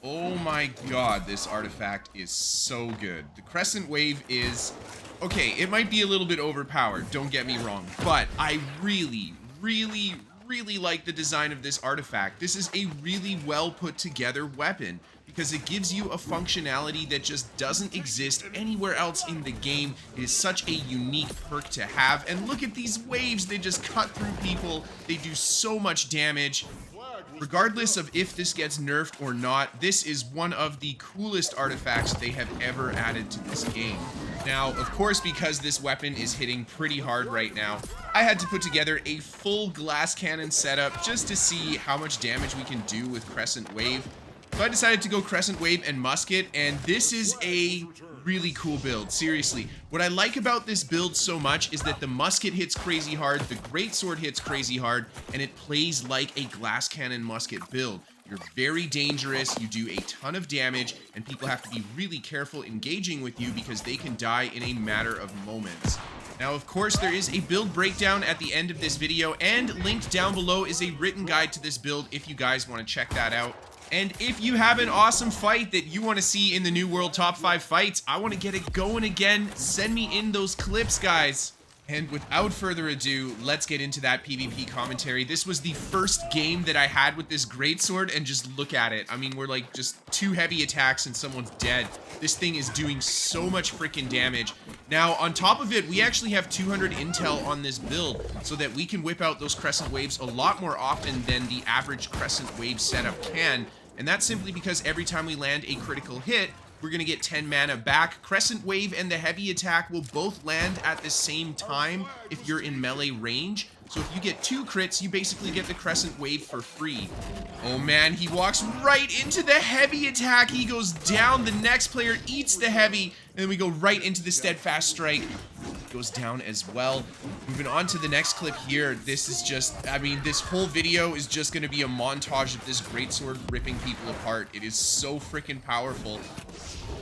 Oh my god, this artifact is so good. The crescent wave is... Okay, it might be a little bit overpowered, don't get me wrong, but I really like the design of this artifact. This is a really well put together weapon because it gives you a functionality that just doesn't exist anywhere else in the game. It is such a unique perk to have, and look at these waves, they just cut through people. They do so much damage. Regardless of if this gets nerfed or not, this is one of the coolest artifacts they have ever added to this game. Now, of course, because this weapon is hitting pretty hard right now, I had to put together a full glass cannon setup just to see how much damage we can do with Crescent Wave. So I decided to go Crescent Wave and Musket, and this is a really cool build. Seriously, what I like about this build so much is that the Musket hits crazy hard, the Greatsword hits crazy hard, and it plays like a glass cannon Musket build. You're very dangerous, you do a ton of damage, and people have to be really careful engaging with you because they can die in a matter of moments. Now, of course, there is a build breakdown at the end of this video, and linked down below is a written guide to this build if you guys want to check that out. And if you have an awesome fight that you want to see in the New World Top 5 fights, I want to get it going again, send me in those clips, guys. And without further ado, let's get into that PvP commentary. This was the first game that I had with this Greatsword, and just look at it. I mean, we're like just 2 heavy attacks and someone's dead. This thing is doing so much freaking damage. Now, on top of it, we actually have 200 intel on this build, so that we can whip out those Crescent Waves a lot more often than the average Crescent Wave setup can. And that's simply because every time we land a critical hit, we're going to get 10 mana back. Crescent Wave and the heavy attack will both land at the same time if you're in melee range. So if you get 2 crits, you basically get the Crescent Wave for free. Oh man, he walks right into the heavy attack. He goes down. The next player eats the heavy, and then we go right into the steadfast strike. Goes down as well. Moving on to the next clip here. This is just, I mean, this whole video is just going to be a montage of this Greatsword ripping people apart. It is so freaking powerful.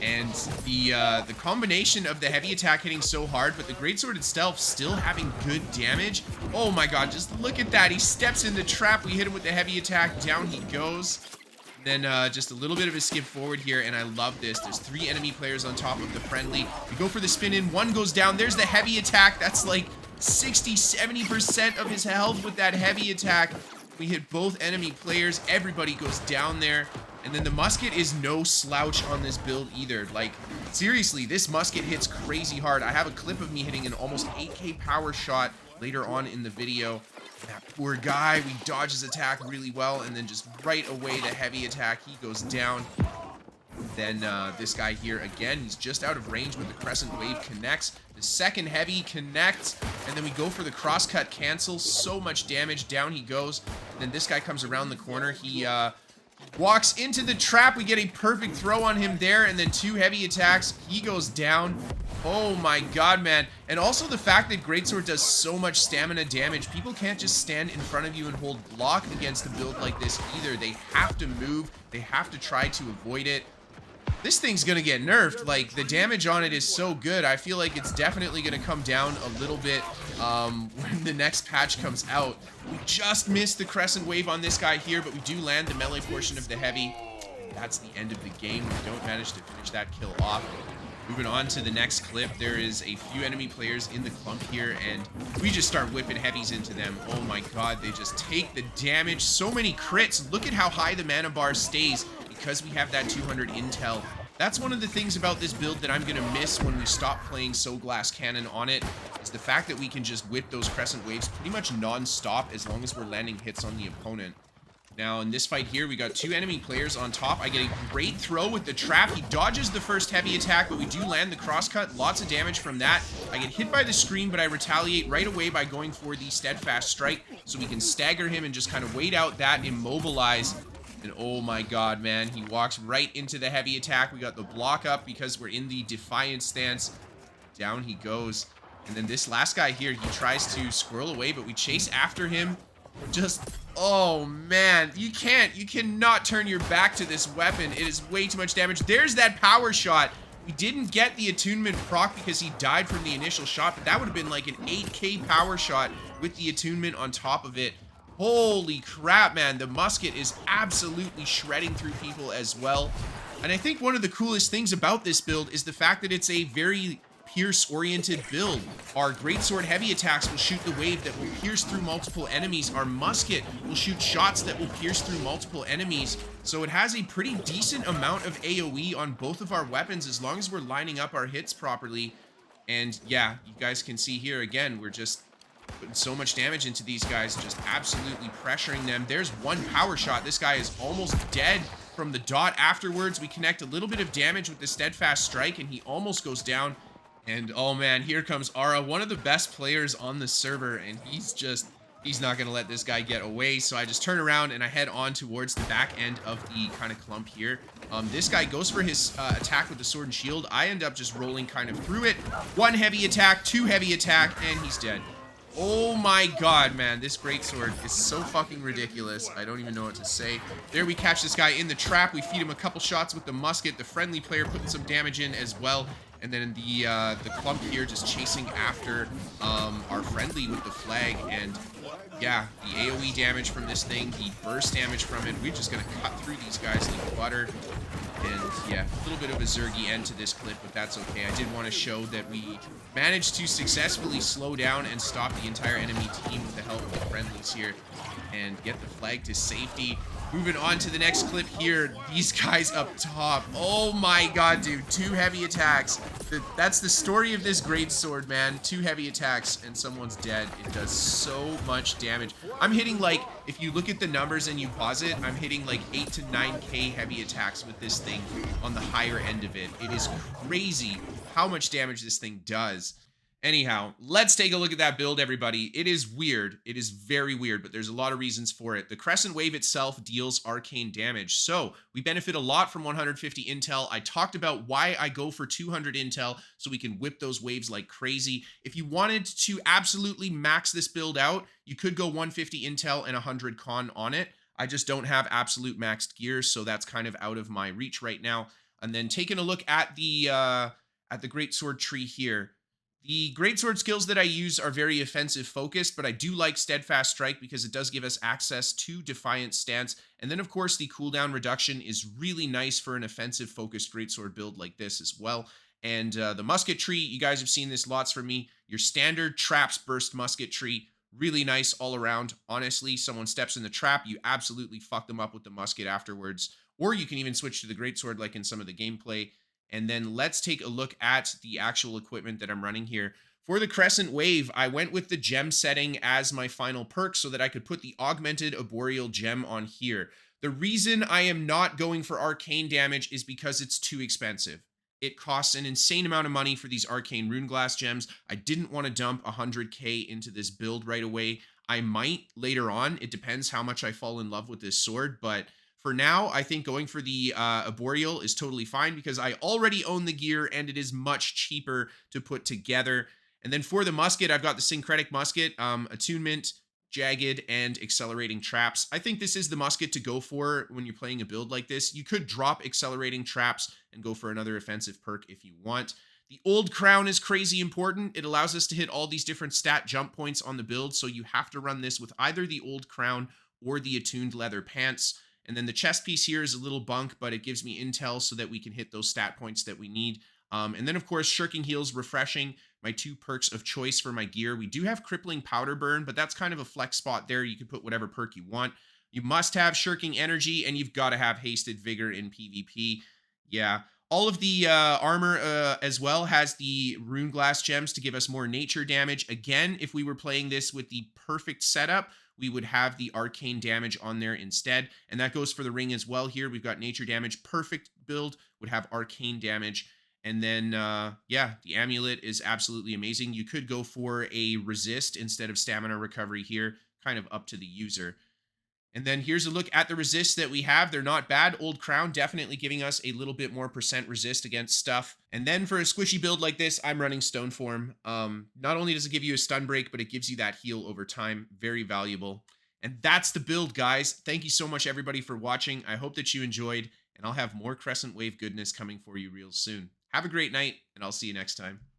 And the combination of the heavy attack hitting so hard, but the Greatsword itself still having good damage. Oh my god, just look at that. He steps in the trap. We hit him with the heavy attack. Down he goes. Then just a little bit of a skip forward here, and I love this. There's 3 enemy players on top of the friendly. We go for the spin in. 1 goes down. There's the heavy attack. That's like 60-70% of his health with that heavy attack. We hit both enemy players. Everybody goes down there. And then the Musket is no slouch on this build either. Like, seriously, this Musket hits crazy hard. I have a clip of me hitting an almost 8k power shot later on in the video. That poor guy, we dodge his attack really well, and then just right away the heavy attack, he goes down. Then this guy here, again, he's just out of range, but the Crescent Wave connects. The second heavy connects, and then we go for the crosscut cancel. So much damage, down he goes. And then this guy comes around the corner. He walks into the trap. We get a perfect throw on him there, and then 2 heavy attacks. He goes down. Oh my god, man. And also the fact that Greatsword does so much stamina damage, people can't just stand in front of you and hold block against a build like this either. They have to move. They have to try to avoid it. This thing's gonna get nerfed. Like, the damage on it is so good. I feel like it's definitely gonna come down a little bit when the next patch comes out. We just missed the Crescent Wave on this guy here, but we do land the melee portion of the heavy. That's the end of the game. We don't manage to finish that kill off. Moving on to the next clip, there is a few enemy players in the clump here, and we just start whipping heavies into them. Oh my god, they just take the damage. So many crits. Look at how high the mana bar stays because we have that 200 intel. That's one of the things about this build that I'm going to miss when we stop playing So Glass Cannon on it, is the fact that we can just whip those Crescent Waves pretty much non-stop as long as we're landing hits on the opponent. Now, in this fight here, we got 2 enemy players on top. I get a great throw with the trap. He dodges the first heavy attack, but we do land the crosscut. Lots of damage from that. I get hit by the screen, but I retaliate right away by going for the steadfast strike, so we can stagger him and just kind of wait out that immobilize. And oh my god, man, he walks right into the heavy attack. We got the block up because we're in the defiant stance. Down he goes. And then this last guy here, he tries to squirrel away, but we chase after him. Just, oh man, you cannot turn your back to this weapon. It is way too much damage. There's that power shot. We didn't get the attunement proc because he died from the initial shot, but that would have been like an 8k power shot with the attunement on top of it. Holy crap, man. The musket is absolutely shredding through people as well. And I think one of the coolest things about this build is the fact that it's a very pierce-oriented build. Our greatsword heavy attacks will shoot the wave that will pierce through multiple enemies. Our musket will shoot shots that will pierce through multiple enemies. So it has a pretty decent amount of AoE on both of our weapons as long as we're lining up our hits properly. And yeah, you guys can see here again, we're just putting so much damage into these guys, just absolutely pressuring them. There's one power shot. This guy is almost dead from the dot afterwards. We connect a little bit of damage with the steadfast strike, and he almost goes down. And oh man, here comes Ara, one of the best players on the server, and he's not going to let this guy get away. So I just turn around and I head on towards the back end of the kind of clump here. This guy goes for his attack with the sword and shield. I end up just rolling kind of through it. One heavy attack, two heavy attack, and he's dead. Oh my god, man, this greatsword is so fucking ridiculous. I don't even know what to say. There we catch this guy in the trap. We feed him a couple shots with the musket. The friendly player putting some damage in as well. And then the clump here just chasing after our friendly with the flag. And yeah, the AoE damage from this thing, the burst damage from it. We're just going to cut through these guys like butter. And yeah, a little bit of a zergy end to this clip, but that's okay. I did want to show that we managed to successfully slow down and stop the entire enemy team with the help of the friendlies here and get the flag to safety. Moving on to the next clip here, these guys up top. Oh my god, dude, two heavy attacks. That's the story of this greatsword, man. Two heavy attacks and someone's dead. It does so much damage. I'm hitting like, if you look at the numbers and you pause it, I'm hitting like 8 to 9k heavy attacks with this thing on the higher end of it. It is crazy how much damage this thing does. Anyhow, let's take a look at that build, everybody. It is weird. It is very weird, but there's a lot of reasons for it. The crescent wave itself deals arcane damage, so we benefit a lot from 150 intel. I talked about why I go for 200 intel, so we can whip those waves like crazy. If you wanted to absolutely max this build out, you could go 150 intel and 100 con on it. I just don't have absolute maxed gear, so that's kind of out of my reach right now. And then taking a look at the greatsword tree here. The greatsword skills that I use are very offensive focused, but I do like steadfast strike because it does give us access to defiant stance. And then of course the cooldown reduction is really nice for an offensive focused greatsword build like this as well. And the musket tree, you guys have seen this lots from me. Your standard traps burst musket tree, really nice all around. Honestly, someone steps in the trap, you absolutely fuck them up with the musket afterwards. Or you can even switch to the greatsword like in some of the gameplay. And then let's take a look at the actual equipment that I'm running here. For the crescent wave, I went with the gem setting as my final perk so that I could put the augmented arboreal gem on here. The reason I am not going for arcane damage is because it's too expensive. It costs an insane amount of money for these arcane rune glass gems. I didn't want to dump 100k into this build right away. I might later on. It depends how much I fall in love with this sword, but for now, I think going for the arboreal is totally fine because I already own the gear and it is much cheaper to put together. And then for the musket, I've got the syncretic musket, attunement, jagged, and accelerating traps. I think this is the musket to go for when you're playing a build like this. You could drop accelerating traps and go for another offensive perk if you want. The old crown is crazy important. It allows us to hit all these different stat jump points on the build, so you have to run this with either the old crown or the attuned leather pants. And then the chest piece here is a little bunk, but it gives me intel so that we can hit those stat points that we need. And then, of course, Shirking Heels, Refreshing, my two perks of choice for my gear. We do have Crippling Powder Burn, but that's kind of a flex spot there. You can put whatever perk you want. You must have Shirking Energy, and you've got to have Hasted Vigor in PvP. Yeah. All of the armor as well has the rune glass gems to give us more nature damage. Again, if we were playing this with the perfect setup, we would have the arcane damage on there instead. And that goes for the ring as well here. We've got nature damage. Perfect build would have arcane damage. And then, yeah, the amulet is absolutely amazing. You could go for a resist instead of stamina recovery here, kind of up to the user. And then here's a look at the resists that we have. They're not bad. Old Crown definitely giving us a little bit more percent resist against stuff. And then for a squishy build like this, I'm running Stone Form. Not only does it give you a stun break, but it gives you that heal over time. Very valuable. And that's the build, guys. Thank you so much, everybody, for watching. I hope that you enjoyed, and I'll have more Crescent Wave goodness coming for you real soon. Have a great night, and I'll see you next time.